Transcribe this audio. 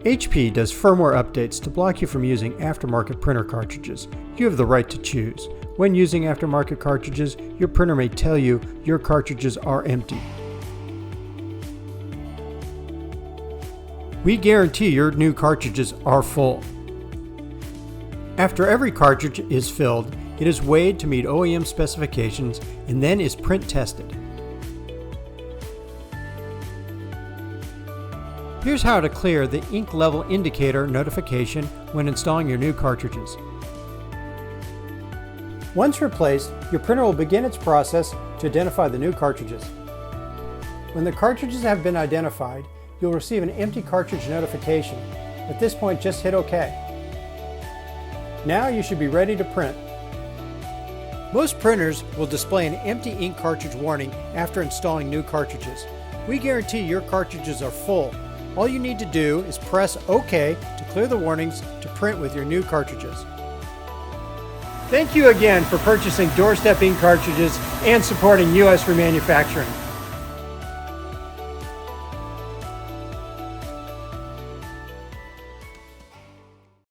HP does firmware updates to block you from using aftermarket printer cartridges. You have the right to choose. When using aftermarket cartridges, your printer may tell you your cartridges are empty. We guarantee your new cartridges are full. After every cartridge is filled, it is weighed to meet OEM specifications and then is print tested. Here's how to clear the ink level indicator notification when installing your new cartridges. Once replaced, your printer will begin its process to identify the new cartridges. When the cartridges have been identified, you'll receive an empty cartridge notification. At this point, just hit OK. Now you should be ready to print. Most printers will display an empty ink cartridge warning after installing new cartridges. We guarantee your cartridges are full. All you need to do is press OK to clear the warnings to print with your new cartridges. Thank you again for purchasing DoorStepInk cartridges and supporting U.S. remanufacturing.